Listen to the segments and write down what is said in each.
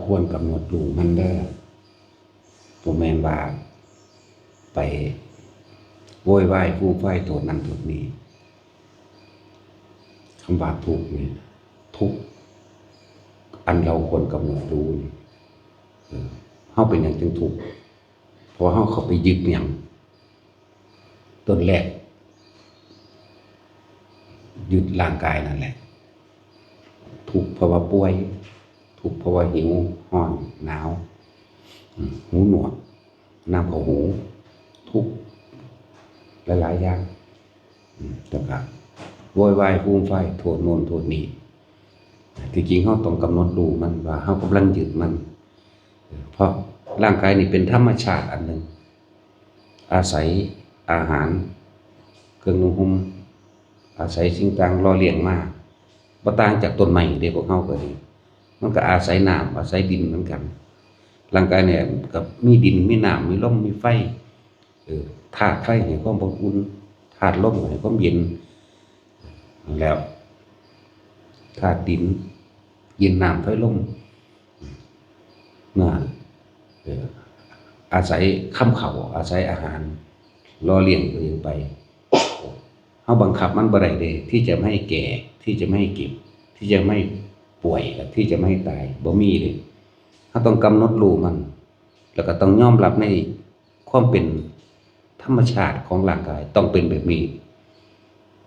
ควรกำหนดรู้มันเด้อบ่แม่นว่าไปโวยวายฟูมไฟโทษนั้นโทษนี้คำว่าทุกข์นี่ทุกข์อันเราควรกำหนดรู้นี่เฮาเป็นหยังจึงทุกข์เพราะเฮาเข้าไปยึดหยังต้นแรกยึดร่างกายนั่นแหละทุกข์เพราะว่าป่วยทุกข์เพราะว่าหิวร้อนหนาวหูหนวกน้ำเข้าหูทุกข์หลายๆอย่างแล้วก็โวยวายฟูมไฟโทษโน่นโทษนี้ที่จริงเราต้องกำหนดรู้มันว่าเรากำลังยึดมันเพราะร่างกายนี่เป็นธรรมชาติอันหนึ่งอาศัยอาหารเครื่องนุ่งห่มอาศัยสิ่งต่างล่อเลี้ยงมาบ่ต่างจากต้นไม้เด้พวกเฮาก็ดีมันก็อาศัยน้ำอาศัยดินเหมือนกันร่างกายเนี่ยก็มีดินมีน้ำมีลมมีไฟธาตุไฟให้ความอบอุ่นธาตุลมให้ความเย็นแล้วธาตุดินเย็นน้ำไฟลมน่ะอาศัยค่ำเขาอาศัยอาหารล่อเลี้ยงตัวเองไปเฮาบังคับมันบ่ได้เด้ที่จะไม่ให้แก่ที่จะไม่ให้เก็บที่จะไม่ป่วยที่จะไม่ให้ตายบ่มีเลยเฮาต้องกำหนดรู้มันแล้วก็ต้องยอมรับในความเป็นธรรมชาติของร่างกายต้องเป็นแบบนี้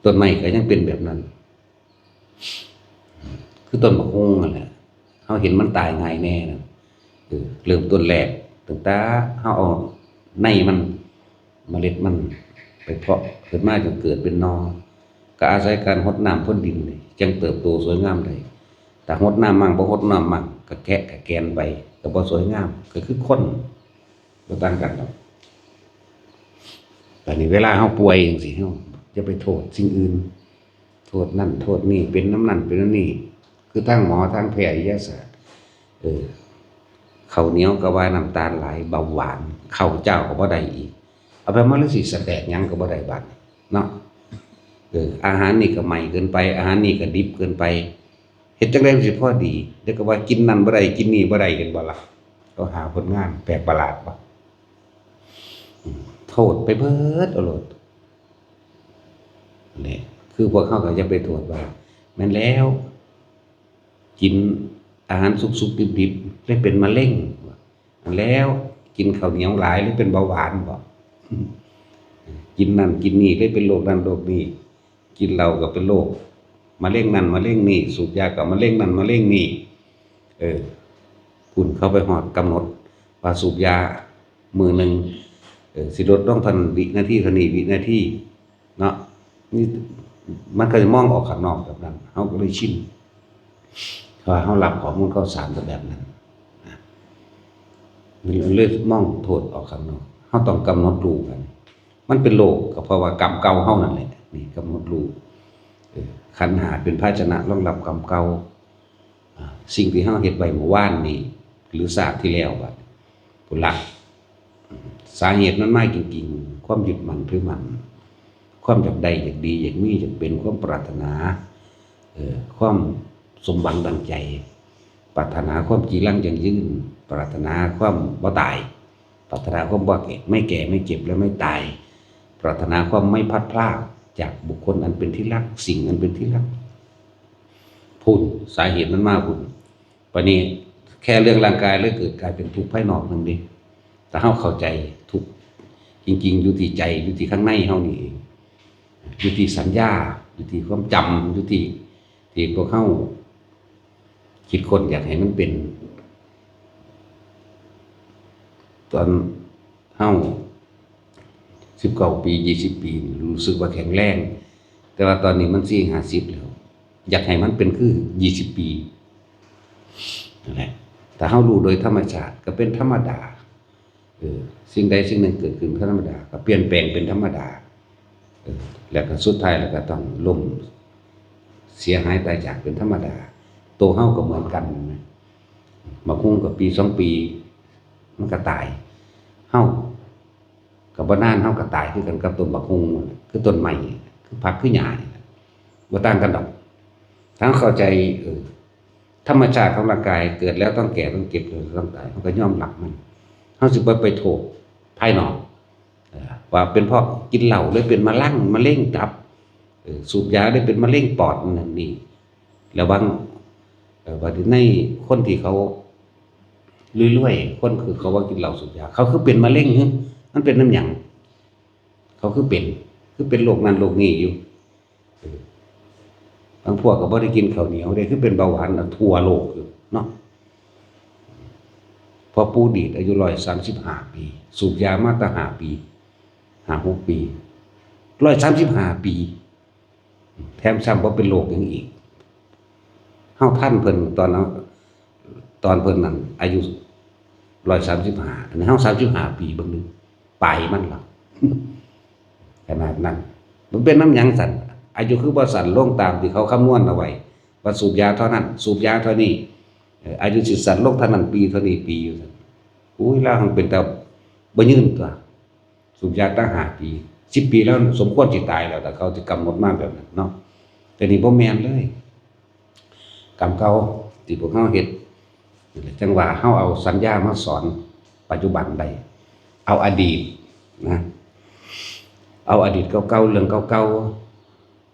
ต้นไม้ก็ยังเป็นแบบนั้นคือต้นมะฮุงนั่นแหละเฮาเห็นมันตายง่ายแน่นะเริ่มต้นแรกตั้งแต่เฮาเอาในมันเมล็ดมันไปเพาะขึ้นมาจนเกิดเป็นหน่อก็อาศัยการรดน้ำพ่นดินนี่จึงเติบโตสวยงามได้แต่รดน้ำมั่งบ่รดน้ำมั่งก็แกะก็แกนไปก็บ่สวยงามก็คือคนบ่ต่างกันดอกแต่นี่เวลาเฮาป่วยจังซี่เฮาอย่าไปโทษสิ่งอื่นโทษนั่นโทษนี่เป็นน้ำนั่นเป็นน้ำนี่คือทางหมอทางแพทย์วิทยาศาสตร์ข้าวเหนียวก็ว่าน้ำตาลหลายเบาหวานข้าวเจ้าก็บ่ได้อีกเอาไปมันแล้วสิสแตกหยังก็บ่ได้บัดเนาะอาหารนี่ก็ใหม่เกินไปอาหารนี่ก็ดิบเกินไปเฮ็ดจังได๋สิพอดีเดี๋ยวก็ว่ากินนั่นบ่ได้กินนี่บ่ได้กันบ่ล่ะก็หาผลงานแปลกประหลาดบ่โทษไปเบิดเอาโลดนี่คือพวกเขาก็จะไปโทษว่าแม่นแล้วกินอาหารสุกๆดิบๆเลยเป็นมะเร็งแล้วกินข้าวเหนียวหลายเลยเป็นเบาหวานบ่กินนั่นกินนี่เลยเป็นโรคนั้นโรคนี้กินเหล้าก็เป็นโรคมะเร็งนั่นมะเร็งนี่สูบยาก็มะเร็งนั่นมะเร็งนี่คุณเข้าไปฮอดกำหนดว่าสูบยามื้อนึงสิลดลงเท่านั้นวินาทีเท่านี้วินาทีเนาะนี่มันก็จะมองออกข้างนอกแบบนั้นเฮาก็เลยชินเพราะเฮารับข้อมูลข่าวสารแบบนั้นมันเลยมองโทษออกข้างนอกเฮาต้องกำหนดรู้กันมันเป็นโลกก็เพราะว่ากรรมเก่าเฮานั่นแหละนี่กำหนดรู้ขันธ์5เป็นภาชนะรองรับกรรมเก่าสิ่งที่เฮาเฮ็ดไว้เมื่อวานนี้หรือชาติที่แล้วบัดพุ่นล่ะสาเหตุมันมาจริงๆความยึดมั่นถือมั่นความอยากได้อยากดีอยากมีอยากเป็นความปรารถนาความสมหวังดังใจปรารถนาความจีรังยั่งยืนปรารถนาความบ่ตายปรารถนาความบ่แก่ไม่แก่ไม่เจ็บและไม่ตายปรารถนาความไม่พลัดพรากจากบุคคลอันเป็นที่รักสิ่งอันเป็นที่รักพุ่นสาเหตุมันมาพุ่นปานนี้แค่เรื่องร่างกายเลยเกิดกลายเป็นทุกข์ภายนอกนั่นเองแต่เฮาเข้าใจทุกข์จริงๆอยู่ที่ใจอยู่ที่ข้างในเฮานี่เองอยู่ที่สัญญาอยู่ที่ความจำอยู่ที่พวกเฮาคิดคนอยากให้มันเป็นตอนเฮา19 ปี20 ปีรู้สึกว่าแข็งแรงแต่ว่าตอนนี้มัน40-50แล้วอยากให้มันเป็นคือ20 ปีนั่นแหละแต่เฮารู้โดยธรรมชาติก็เป็นธรรมดาสิ่งใดสิ่งหนึ่งเกิดขึ้นเป็นธรรมดาก็เปลี่ยนแปลงเป็นธรรมดาแล้วก็สุดท้ายแล้วก็ต้องล้มเสียหายตายจากเป็นธรรมดาตัวเฮาก็เหมือนกันมาคุ้งกับปี2 ปีมันก็ตายเฮากับบ่นานเฮาก็ตายคือกันกับต้นบักฮุงคือต้นไม้คือผักคือหญ้าบ่ต่างกันดอกทั้งเข้าใจ ธรรมชาติของร่างกายเกิดแล้วต้องแก่ต้องเก็บต้องตายมันก็ยอมรับมันเฮาสิบ่ไปโทษภายนอกว่าเป็นเพราะกินเหล้าเลยเป็นมะเร็งตับสูบยาเลยเป็นมะเร็งปอดนั่นนี่แล้วบางว่าในคนที่เขารวยๆคนคือเขาว่ากินเหล้าสูบยาเขาคือเป็นมะเร็งมันเป็นน้ำหยังเขาคือเป็นโรคนั้นโรคนี้อยู่บางพวกก็บ่ได้กินข้าวเหนียวได้คือเป็นเบาหวานทั่วโลกอยู่เนาะพอปู่ดีดอายุ135ปีสูบยามาตั้ง5 ปี5-6 ปี135 ปีแถมซ้ำบ่เป็นโรคหยังอีกเฮาทันเพิ่นตอนเพิ่นนั้นอายุ135อันนี้เฮา35 ปีเบิ่งนึงปลายมันล่ะ ขนาดนั้นมันเป็นน้ำหยังสั่นอายุคือบ่สั่นลงตามที่เขาคำนวณเอาไว้ว่าสูบยาเท่านั้นสูบยาเท่านี้อายุสิสั่นลงเท่านั้นปีเท่านี้ปีอยู่ซั่นอุ้ยแล้วมันเป็นแต่บ่ยืนตัวสูบยาตั้ง5 ปี10 ปีแล้วสมควรสิตายแล้วแต่เขาสิกำหนดมาแบบนั้นเนาะแต่นี่บ่แม่นเลยกรรมเก่าที่พวกเฮาเฮ็ดจังว่าเฮาเอาสัญญามาสอนปัจจุบันได้เอาอดีตนะเอาอดีตเก่าๆเรื่องเก่า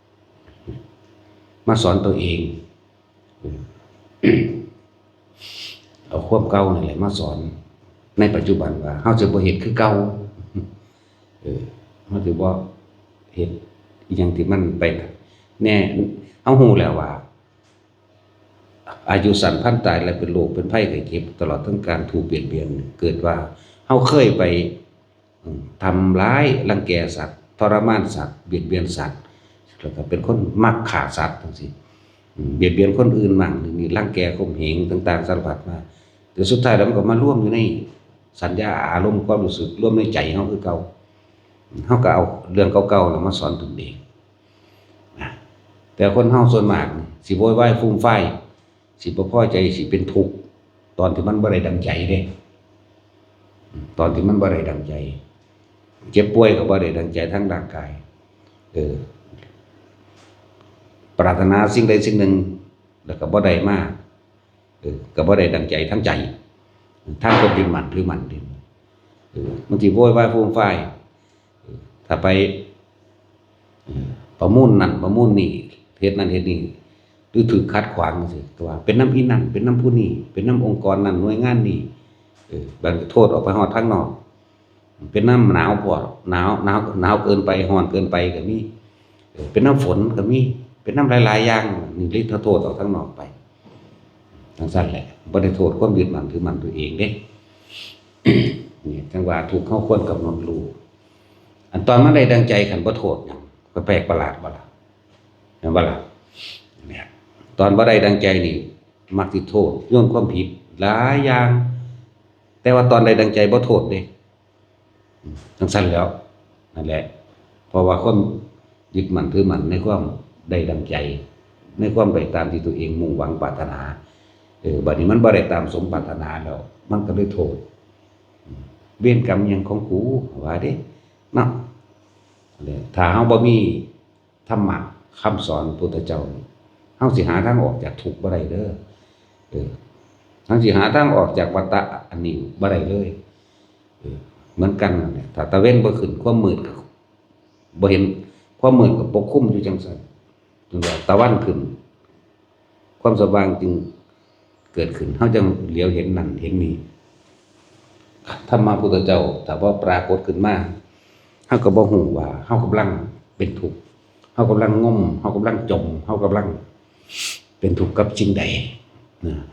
ๆมาสอนตัวเอง เอาความเก่านั่นแหละมาสอนในปัจจุบันว่าเฮาจะบ่เฮ็ดคือเก่าเฮาสิบ่เฮ็ดอีหยังที่มันไปแน่เฮาฮู้แล้วว่าอายุสั้นพันตายและเป็นโรคเป็นภัยไข้เจ็บตลอดทั้งการถูกเบียดเบียนเกิดว่าเฮาเคยไปทำร้ายรังแกสัตว์ทรมานสัตว์เบียดเบียนสัตว์แล้วก็เป็นคนมักฆ่าสัตว์จังซี่เบียดเบียนคนอื่นมั่งนี่รังแกข่มเหงต่างๆสารพัดมาแต่สุดท้ายแล้วมันก็มาร่วมอยู่ในสัญญาอารมณ์ความรู้สึกร่วมในใจเฮาคือเก่าเฮาก็เอาเรื่องเก่าๆแล้วมาสอนตนเองแต่คนเฮาส่วนมากสิโวยวายฟูมไฟสิบ่พอใจสิเป็นทุกข์ตอนที่มันบ่ได้ดังใจเด้ตอนที่มันบ่ได้ดังใจเจ็บป่วยก็บ่ได้ดังใจทางร่างกายปรารถนาสิ่งใดสิ่งหนึ่งแล้วก็บ่ได้มาก็บ่ได้ดังใจทั้งใจทางคนยึดมั่นถือมั่นดิมันสิโวยวายฟูมไฟถ้าไปประมูลนั่นประมูลนี่เฮ็ดนั่นเฮ็ดนี่หรือถูกขัดขวางจังซี่ก็ว่าเป็นน้ำอีนั่นเป็นน้ำผู้นี้เป็นน้ำองค์กรนั้นหน่วยงานนี้บางโทษออกไปฮอดทางนอกเป็นน้ำหนาวพอหนาวเกินไปร้อนเกินไปก็มีเป็นน้ำฝนก็มีเป็นน้ำหลายๆอย่างนี่ฤทธิ์โทษออกทางนอกไปจังซั่นแหละบ่ได้โทษความยึดมั่นถือมั่นตัวเองเด้ นี่จังว่าถูกเข้าควรกำหนดรู้อันตอนมันได้ดังใจคันบ่โทษหยังก็แปลกประหลาดบ่ล่ะเห็นบ่ล่ะเนี่ยตอนบ่ได้ดังใจนี่มักสิโทษโยนความผิดหลายอย่างแต่ว่าตอนได้ดังใจบ่โทษเด้จังซั่นแล้วนั่นแหละเพราะว่าคนยึดมั่นถือมั่นในความได้ดังใจในความได้ตามที่ตัวเองมุ่งหวังปรารถนาบัดนี้มันบ่ได้ตามสมปรารถนาแล้วมันก็เลยโทษเวรกรรมหยังของกูว่าเด้เนาะถ้าเฮาบ่มีธรรมะคำสอนพุทธเจ้าเฮาสิหาทางออกจากทุกข์บ่ได้เด้อเฮาสิหาทางออกจากวัฏฏะอันนี้บ่ได้เลยเหมือนกันนั่นแหละถ้าตะเว้นบ่ขึ้นความมืดก็บ่เห็นความมืดก็ปกคลุมอยู่จังซั่นจนว่าตะวันขึ้นความสว่างจึงเกิดขึ้นเฮาจังเหลียวเห็นนั่นเห็นนี่ธรรมะพุทธเจ้าถ้าบ่ปรากฏขึ้นมาเฮาก็บ่ฮู้ว่าเฮากำลังเป็นทุกข์เฮากำลังงมเฮากำลังจมเฮากำลังเป็นทุกข์กับสิ่งใด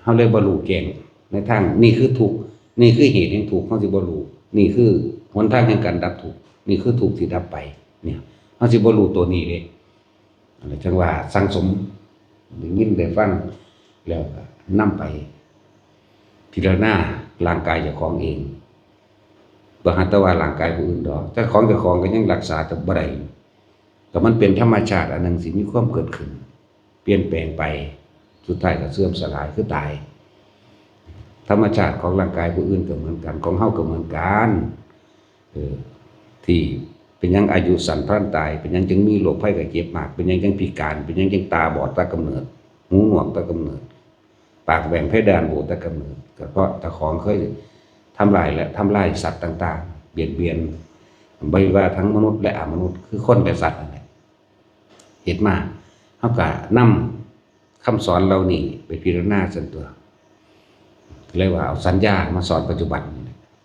เฮาเลยบ่รู้แจ้งในทางนี่คือทุกข์นี่คือเหตุแห่งทุกข์เฮาสิบ่รู้นี่คือหนทางแห่งการดับทุกข์นี่คือทุกข์ที่ดับไปเนี่ยเฮาสิบ่รู้ตัวนี้เด้จังว่าสังสมได้ยินได้ฟังแล้วก็นำไปพิจารณาร่างกายเจ้าของเองบ่หันแต่ว่าร่างกายผู้อื่นดอกแต่ของเจ้าของก็ยังรักษาแต่บ่ได้แต่มันเป็นธรรมชาติอันหนึ่งสิมีความเกิดขึ้นเปลี่ยนแปลงไปสุดท้ายก็เสื่อมสลายคือตายธรรมชาติของร่างกายผู้อื่นก็เหมือนกันของเฮาก็เหมือนกันที่เป็นหยังอายุสั้นพลันตายเป็นหยังจึงมีโรคภัยไข้เจ็บมากเป็นหยังจึงพิการเป็นหยังจึงตาบอดแต่กำเนิดหูหนวกแต่กำเนิด ปากแหว่งเพดานโหวแต่กำเนิดก็เพราะตะของเคยทำลายและทำลายสัตว์ต่างๆเบียดเบียนบ่ว่าทั้งมนุษย์และอมนุษย์คือคนและสัตว์นั่นแหละเฮ็ดมาเฮาก็นำคำสอนเหล่านี้ไปพิจารณาส่วนตัวเลยว่าเอาสัญญามาสอนปัจจุบัน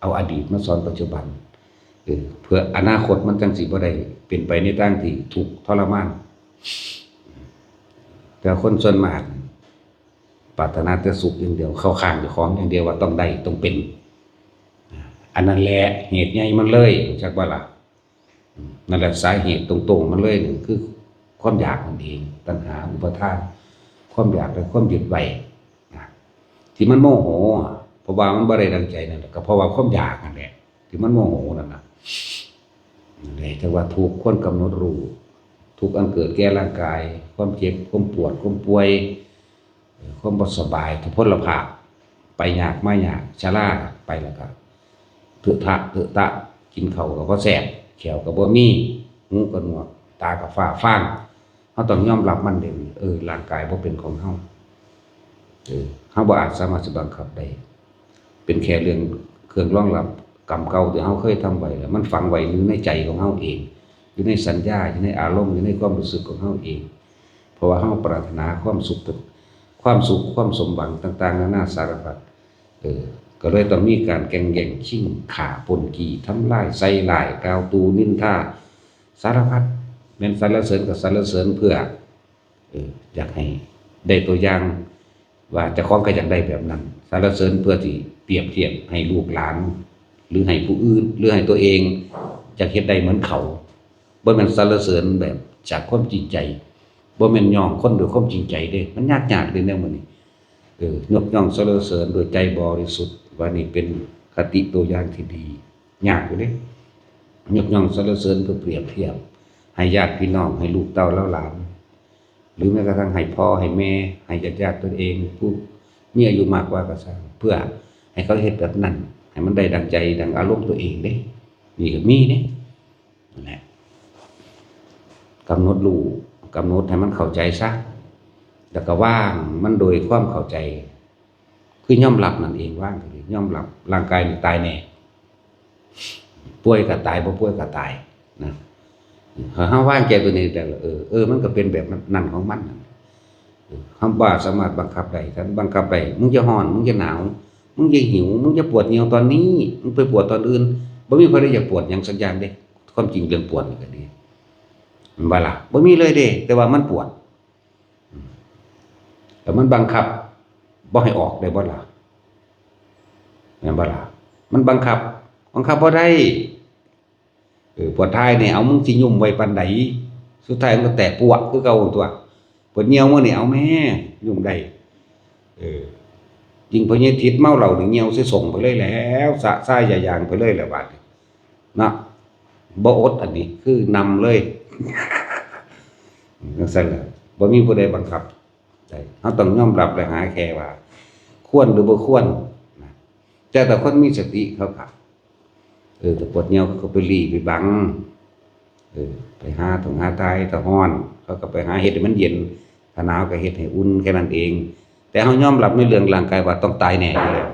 เอาอดีตมาสอนปัจจุบันเพื่ออนาคตมันจังสิบ่ได้เป็นไปในทางที่ทุกข์ทรมานแต่คนส่วนมากปรารถนาแต่สุขอย่างเดียวเข้าข้างเจ้าของอย่างเดียวว่าต้องได้ต้องเป็นอันนั้นแหละเหตุใหญ่มันเลยจักว่าล่ะนั่นแหละสาเหตุตรงๆมันเลยนึงคือความอยากมันเองตัณหาอุปทานความอยากและความยึดไว้ที่มันโมโหเพราะว่ามันบ่ได้ดังใจนั่นแหละก็เพราะว่าความอยากนั่นแหละที่มันโมโหนั่นน่ะเลยแต่ว่าทุกคนกำหนดรู้ทุกอันเกิดแก่ร่างกายความเจ็บความปวดความป่วยความบ่สบายทุกพลภาพไปยากมายากชราไปแล้วก็เถือะตะกินข้าวก็บ่แซ่บแขวก็บ่มีหูก็หนวกตาก็ฟ้าฟางเฮาต้องยอมรับมันเด้ร่างกายบ่เป็นของเฮาเฮาบ่อาจสามารถสิบังคับได้เป็นแค่เรื่องเครื่องรองรับกรรมเก่าที่เฮาเคยทำไว้แล้วมันฝังไว้อยู่ในใจของเฮาเองอยู่ในสัญญาอยู่ในอารมณ์อยู่ในความรู้สึกของเฮาเองเพราะว่าเฮาปรารถนาความสุขความสมหวังต่างๆนานาสารพัดก็เลยต้องมีการแข่งแย่งชิงฆ่าปล้นจี้ทำลายใส่ร้ายกล่าวตูนินทาสารพัดแม่นสรรเสริญก็สรรเสริญเพื่ออยากให้ได้ตัวอย่างว่าเจ้าของก็อยากได้แบบนั้นสรรเสริญเพื่อที่เปรียบเทียบให้ลูกหลานหรือให้ผู้อื่นหรือให้ตัวเองอยากเฮ็ดได้เหมือนเขาบ่แม่นสรรเสริญแบบจากความจริงใจบ่แม่นย่องคนด้วยความจริงใจเด้มันยากๆเด้แนวมื้อนี้ยกย่องสรรเสริญโดยใจบริสุทธิ์ว่านี่เป็นคติตัวอย่างที่ดียากอยู่เด้ยกย่องสรรเสริญเพื่อเปรียบเทียบให้ญาติพี่น้องให้ลูกเต้าแล้วหลานหรือแม้กระทั่งให้พ่อให้แม่ให้ญาติตัวเองผู้มีอายุมากกว่าก็ตามเพื่อให้เขาเฮ็ดแบบนั้นให้มันได้ดังใจดังอารมณ์ตัวเองเด้นี่ก็มีเด้นั่นแหละกำหนดรู้กำหนดให้มันเข้าใจซะแล้วก็ว่างมันโดยความเข้าใจคือยอมรับนั่นเองว่างคือยอมรับร่างกายนี่ตายแน่ป่วยก็ตายบ่ป่วยก็ตายนะเฮาว่างแก่ตัวนี้แต่มันก็เป็นแบบนั้นของมันคำว่าสามารถบังคับได้ถ้าบังคับได้มึงจะร้อนมึงจะหนาวมึงจะหิวมึงจะปวดเหี่ยวตอนนี้มึงไปปวดตอนอื่นบ่มีใครได้อยากปวดหยังสักอย่างเด้ความจริงเรื่องปวดนี่ก็ดีมันว่าล่ะบ่มีเลยเด้แต่ว่ามันปวดแต่มันบังคับบ่ให้ออกได้บ่ล่ะแม่นบ่ล่ะมันบังคับบ่ได้ปวดท้ายนี่เอามึงสิยุ่มไว้ปานใดสุดท้ายมันก็แตกปวกคือเก่าตัวปวดเหี่ยวมื้อนี่เอาแม่ยุ่มได้จริงพอเฮียทิศเมาเหล้านี่เหี่ยวสิส่งไปเลยแล้วสะซ้ายยางไปเลยแล้วบาดนี้นะบ่อดอันนี้คือนำเลยจังซั่นแหละบ่มีผู้ใดบังคับได้เฮาต้องยอมรับและหาแค่ว่าควรหรือบ่ควรนะแต่คนมีสติเขาก็แต่ปวดเหี่ยวเขาก็ไปหลีไปบังไปหาต้องหาตายถ้าร้อนเขาก็ไปหาเฮ็ดให้มันเย็นถ้าหนาวก็เฮ็ดให้อุ่นแค่นั้นเองแต่เฮายอมรับในเรื่องร่างกายว่าต้องตายแน่อยู่แล้ว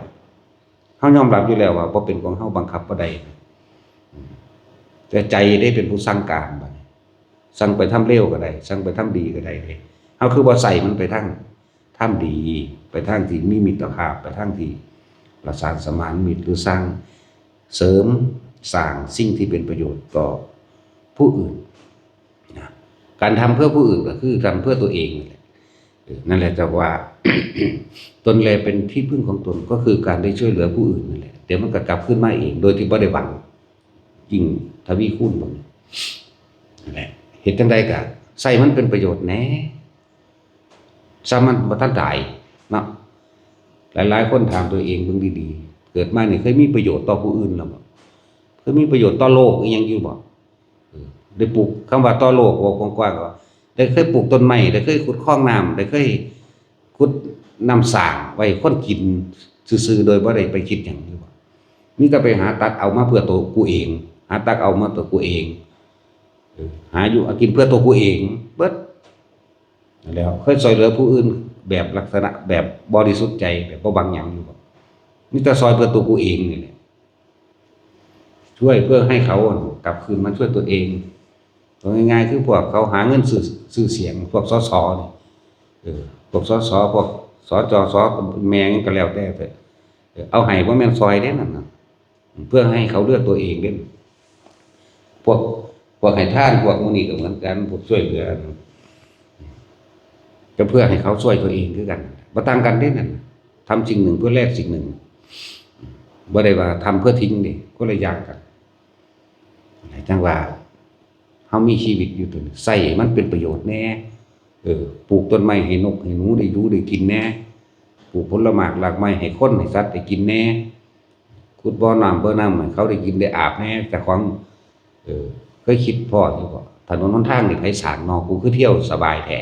เฮายอมรับอยู่แล้วว่าบ่เป็นของเฮาบังคับบ่ได้แต่ใจได้เป็นผู้สั่งการบัดนี้สั่งไปทำเร็วก็ได้สั่งไปทำดีก็ได้เด้เฮาคือบ่ใส่มันไปทำดีไปทางที่มีมิตรภาพไปทางที่ประสานสมานมิตรหรือสร้างเสริมสร้างสิ่งที่เป็นประโยชน์ต่อผู้อื่นนะการทำเพื่อผู้อื่นก็คือทำเพื่อตัวเองนั่นแหละจะว่า ตนแลเป็นที่พึ่งของตนก็คือการได้ช่วยเหลือผู้อื่นนั่นแหละเดี๋ยวมันก็กลับขึ้นมาเองโดยที่บ่ได้หวังยิ่งทวีคูณบ่นั่นแหละเฮ็ดจังได๋ก็ใช้มันเป็นประโยชน์แหน่ซะมันบ่ทันตายเนาะหลายๆคนถามตัวเองเบิ่งดีๆเกิดมานี่เคยมีประโยชน์ต่อผู้อื่นแล้วบ่เคยมีประโยชน์ต่อโลกอีหยังอยู่บ่ได้ปลูกคำว่าต่อโลกกว้างๆก็ได้เคยปลูกต้นไม้ได้เคยขุดคลองน้ำได้เคยขุดน้ำสร้างไว้คนกินซื่อๆโดยบ่ได้ไปคิดหยังอยู่บ่มีแต่ไปหาตักเอามาเพื่อตัวกูเองหาตักเอามาตัวกูเองหาอยู่กินเพื่อตัวกูเองเบิดแล้วเคยช่วยเหลือผู้อื่น แบบลักษณะแบบบริสุทธิ์ใจแบบบ่บังหยังอยู่บ่มีแต่ซอยเพื่อตัวกูเองนี่แหละช่วยเพื่อให้เขากลับคืนมาช่วยตัวเองตัวง่ายๆคือพวกเขาหาเงินซื้อเสียงพวกสสนี่พวกสสพวกสจสแม่งก็แล้วแต่เอาให้บ่แม่นซอยเด้นั่นน่ะเพื่อให้เขาเลือกตัวเองเด้พวกให้ทานพวกมื้อนี้ก็เหมือนกันพวกช่วยเหลือก็เพื่อให้เขาช่วยตัวเองคือกันบ่ต่างกันเด้นั่นทำสิ่งหนึ่งเพื่อแลกสิ่งหนึ่งบ่ได้ว่าทำเพื่อทิ้งนี่คนละอย่างกันจังว่าเฮามีชีวิตอยู่ตัวนี้ใช้มันเป็นประโยชน์แน่ปลูกต้นไม้ให้นกให้หนูได้อยู่ได้กินแน่ปลูกผลไม้หลากไม้ให้คนให้สัตว์ได้กินแน่ขุดบ่อน้ำให้เขาได้กินได้อาบแน่แต่ของเคยคิดพ่ออยู่บ่ถนนหนทางนี่ไผสร้างเนาะกูคือเที่ยวสบายแท้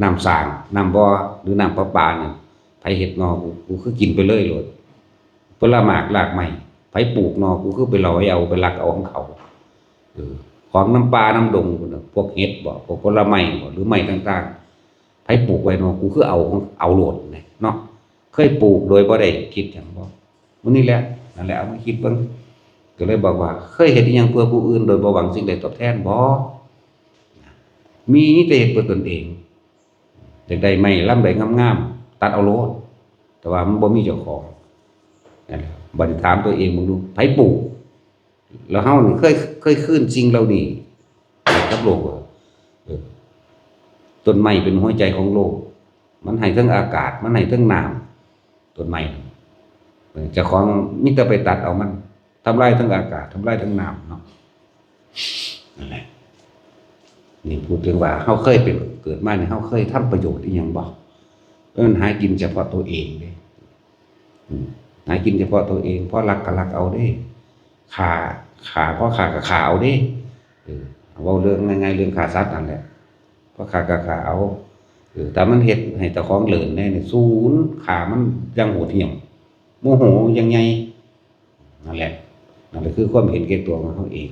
น้ำสร้างน้ำบ่อหรือน้ำประปาเนี่ยไผเฮ็ดเนาะกูคือกินไปเลยโลดผลไม้หลากไม้ไผปลูกเนาะกูคือไปลอยเอาไปลักเอาของเขาของน้ำปลาน้ำดงพวกเห็ดบ่พวกผลไม้บ่หรือไม้ต่างๆไผปลูกไว้เนาะกูคือเอาโลดเนาะเคยปลูกโดยบ่ได้คิดหยังบ่มื้อนี้แหละนั่นแหละเอามาคิดเบิ่งก็เลยบอกว่าเคยเฮ็ดอิหยังเพื่อผู้อื่นโดยบ่หวังสิ่งใดตอบแทนบ่มีแต่เฮ็ดเพื่อตนเองอยากได้ไม้ลำใดงามๆตัดเอาโลดแต่ว่ามันบ่มีเจ้าของนั่นแหละบัดนี้ถามตัวเองมึงดูไผปลูกแล้วเฮานี่เคยคืนสิ่งเหล่านี้กับโลกต้นไม้เป็นหัวใจของโลกมันให้ทั้งอากาศมันให้ทั้งน้ำต้นไม้เจ้าของมีแต่ไปตัดเอามันทำลายทั้งอากาศทำลายทั้งน้ำเนาะนั่นแหละนี่พูดถึงว่าเฮาเคยเป็นเกิดมาเนี่ยเฮาเคยทำประโยชน์อีหยังบ่หากินเฉพาะตัวเองเด้หากินเฉพาะตัวเองเพราะรักก็รักเอาเด้ขาเพราะขาก็ขาเอาเด้เว้าเรื่องง่ายๆเรื่องฆ่าสัตว์นั่นแหละเพราะขาก็ขาเอาแต่มันเฮ็ดให้เจ้าของเหลินแน่นี่ศูนย์ขามันยังโหดเหี้ยมโมโหยังไงนั่นแหละคือความเห็นแก่ตัวของเฮาเอง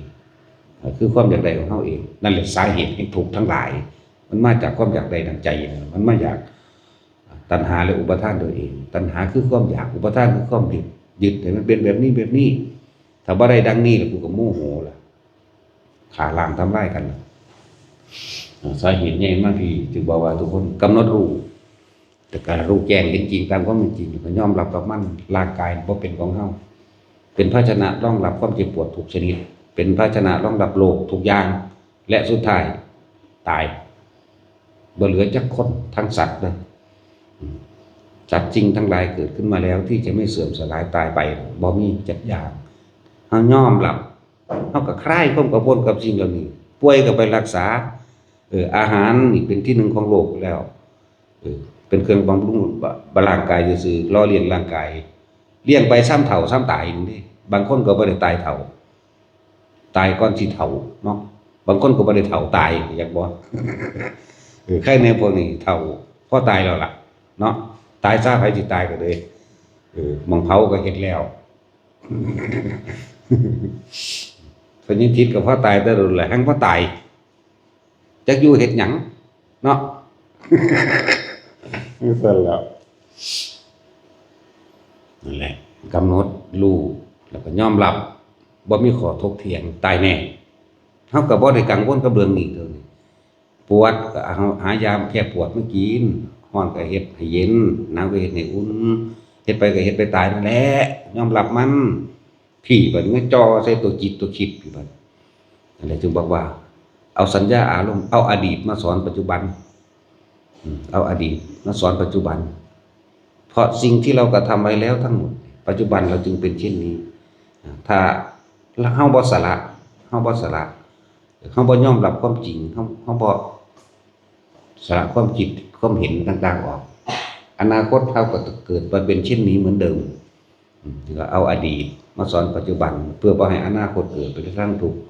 คือความอยากได้ของเฮาเองนั่นแหละสาเหตุแห่งทุกข์ทั้งหลายมันมาจากความอยากได้ทางใจมันมาจากตัณหาและอุปทานตัวเองตัณหาคือความอยากอุปทานคือความยึดให้มันเป็นแบบนี้ถ้าบ่ได้ดังนี้แล้วกูก็โมโหล่ะขาล้างทำลายกันสาเหตุใหญ่มากที่จึงบอกว่าทุกคนกำหนดรู้แต่การรู้แจ้งเห็นจริงตามความเป็นจริงก็ยอมรับกับมันร่างกายบ่เป็นของเฮาเป็นภาชนะรองรับความเจ็บปวดทุกชนิดเป็นภาชนะรองรับโรคทุกอย่างและสุดท้ายตายบ่เหลือจักคนทั้งสัตว์เลยสัตว์จริงทั้งหลายเกิดขึ้นมาแล้วที่จะไม่เสื่อมสลายตายไปบ่มีจักอย่างเฮายอมรับเฮาก็คลายความกังวลกับสิ่งเหล่านี้ป่วยก็ไปรักษาอาหารนี่เป็นที่หนึ่งของโลกแล้วเป็นเครื่องบำรุงร่างกายซื่อๆล่อเลี้ยงร่างกายเลี้ยงไปซ้ำเฒ่าซ้ำตายนี่บางคนก็บ่ได้ตายเฒ่าตายก่อนสิเฒ่าเนาะบางคนก็บ่ได้เฒ่าตายอยากบ่ใครในพวกนี้เฒ่าพอตายแล้วล่ะเนาะตายซะไผสิตายก็เลยมองเผาก็เฮ็ดแล้วพญาทิศก็พอตายแต่โดนแหละหังพอตายจักอยู่เฮ็ดหยังเนาะนี่ซั่นแล้วนั่นแหละกำหนดรู้แล้วก็ยอมรับบ่มีข้อถกเถียงตายแน่เฮาก็บ่ได้กังวลกับเรื่องนี้เด้อปวดก็หายาแก้ปวดมากินร้อนก็เฮ็ดให้เย็นหนาวก็เฮ็ดให้อุ่นเฮ็ดไปก็เฮ็ดไปตายนั่นแหละยอมรับมันพี่บัดนี้จ่อใส่ตัวจิตตัวคิดอยู่บัดนั่นแหละจึงบอกว่าเอาสัญญาอารมณ์เอาอดีตมาสอนปัจจุบันเอาอดีตมาสอนปัจจุบันเพราะสิ่งที่เรากระทำไว้แล้วทั้งหมดปัจจุบันเราจึงเป็นเช่นนี้ถ้าเฮาบ่สละเฮาบ่ยอมรับความจริงเฮาบ่สละความคิดความเห็นต่างๆออกอนาคตเฮาก็จะเกิดมาเป็นเช่นนี้เหมือนเดิมก็เอาอดีตมาสอนปัจจุบันเพื่อบ่ให้อนาคตเกิดเป็นทางทุกข์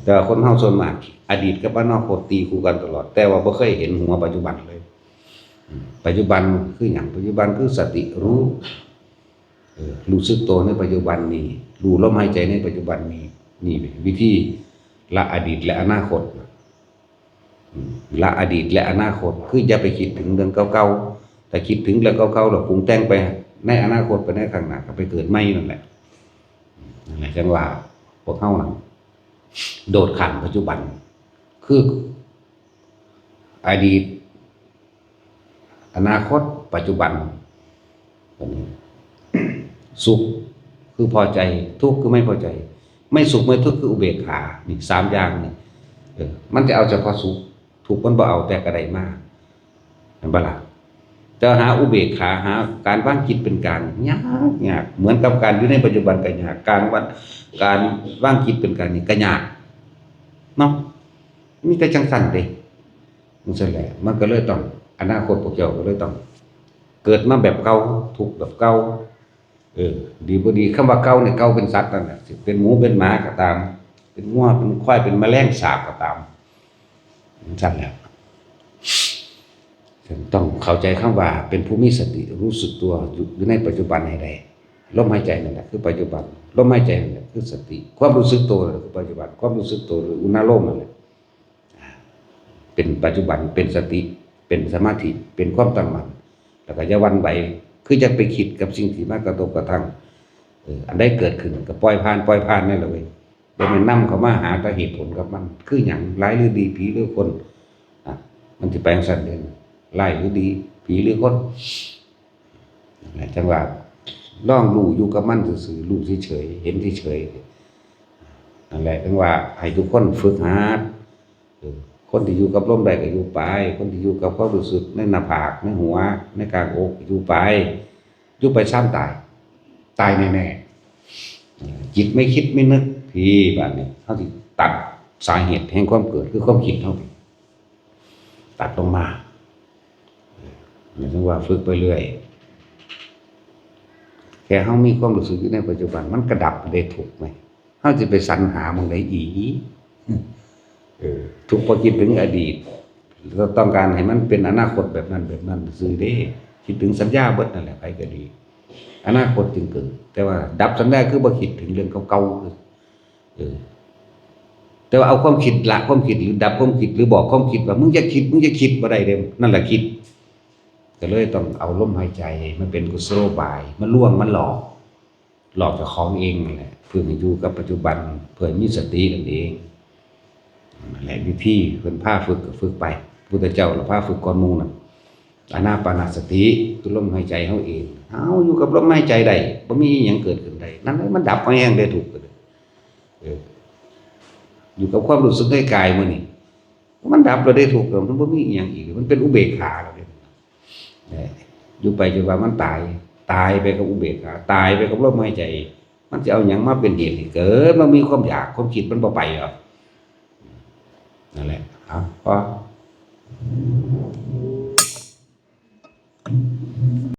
แต่คนเฮาส่วนมากอดีตกับอนาคตตีคู่กันตลอดแต่ว่าบ่เคยเห็นหัวปัจจุบันเลยปัจจุบันคือหยังปัจจุบันคือสติรู้สึกตัวในปัจจุบันนี้รู้ลมหายใจในปัจจุบันนี้นี่วิธีละอดีตและอนาคต ละอดีตและอนาคตคืออย่าไปคิดถึงเรื่องเก่าๆแต่คิดถึงเรื่องเก่าๆเราปรุงแต่งไปในอนาคตไปในข้างหน้าก็ไปเกิดใหม่นั่นแหละจังว่าพวกเฮานั่นโดดข้ามปัจจุบันคืออดีตอนาคตปัจจุบันสุขคือพอใจทุกข์คือไม่พอใจไม่สุขไม่ทุกข์คืออุเบกขานี่3อย่างนี่มันจะเอาเฉพาะสุขทุกข์มันบ่เอาแต่กระไดมากเห็นบ่ล่ะจะหาอุเบกขาหาการวางจิตเป็นกลางยากเหมือนกับการอยู่ในปัจจุบันก็ยากการวางจิตเป็นกลางนี่ก็ยากเนาะมีแต่จังสั่นเด้มันซั่นแหละมันก็เลยต้องอนาคตพวกเจ้าก็เลยต้องเกิดมาแบบเก่าทุกข์แบบเก่าดีบ่ดีคำว่าเก่าเนี่ยเก่าเป็นสัตว์นั่นแหละสิเป็นหมูเป็นหมาก็ตามเป็นงัวเป็นควายเป็นแมลงสาบก็ตามสั่นแหละต้องเข้าใจคำว่าเป็นผู้มีสติรู้สึกตัวอยู่ในปัจจุบันให้ได้ลมหายใจนั่นแหละคือปัจจุบันลมหายใจนั่นแหละคือสติความรู้สึกตัวคือปัจจุบันความรู้สึกตัวหรืออุณาโลมนั่นแหละเป็นปัจจุบันเป็นสติเป็นสมาธิเป็นความตั้งมั่นแล้วก็อย่าหวั่นไหวคือจะไปคิดกับสิ่งที่มากระทบกระทั่งอันได้เกิดขึ้นก็ปล่อยผ่านนั่นแหละเว้ยบ่แม่นนำเข้ามาหาแต่เหตุผลกับมันคือหยังร้ายหรือดีผีหรือคนมันสิไปจังซั่นเด้ร้ายหรือดีผีหรือคนจังว่าลองรู้อยู่กับมันซื่อๆรู้เฉยๆเห็นเฉยๆนั่นแหละจังว่าให้ทุกคนฝึกหัดคนที่อยู่กับลมได้ก็อยู่ไปคนที่อยู่กับความรู้สึกในหน้าผากในหัวในกลางอกอยู่ไปซ้ำตายแน่ๆจิตไม่คิดไม่นึกพี่แบบนี้เฮาสิตัดสาเหตุแห่งความเกิดคือความคิดเฮาตัดลงมาถึงว่าฝึกไปเรื่อยแค่เฮามีความรู้สึกอยู่ในปัจจุบันมันกระดับได้ถูกไหมเฮาสิไปสรรหาหม้องใดอีทุกพอคิดถึงอดีตเราต้องการให้มันเป็นอนาคตแบบนั้นซื่อเด้คิดถึงสัญญาเบิดนั่นแหละไปก็ดีอนาคตจึงเกิดแต่ว่าดับสัญญาคือบ่คิดถึงเรื่องเก่าๆแต่ว่าเอาความคิดละความคิดหรือดับความคิดหรือบอกความคิดว่ามึงจะคิดบ่ได้เด้นั่นแหละคิดก็เลยต้องเอาลมหายใจมันเป็นกุศโลบายมันล่วงมันหลอกเจ้าของเองนั่นแหละเพื่อให้อยู่กับปัจจุบันเพื่อมีสตินั่นเองแหละวิธีเพิ่นพาฝึกก็ฝึกไปพุทธเจ้าเราพาฝึกก่อนหมู่น่ะอานาปานสติคือลมหายใจเฮาเองอยู่กับลมหายใจได้บ่มีหยังเกิดขึ้นได้นั่นมันดับเอาเองได้ถูกอยู่กับความรู้สึกในกายมื้อนี้มันดับแล้วได้ถูกมันบ่มีอีหยังอีกมันเป็นอุเบกขาแล้วอยู่ไปจนว่ามันตายไปกับอุเบกขาตายไปกับลมหายใจมันจะเอาหยังมาเป็นเหตุให้เกิดมันมีความอยากความคิดมันบ่ไปหรอกนั่นแหละพอ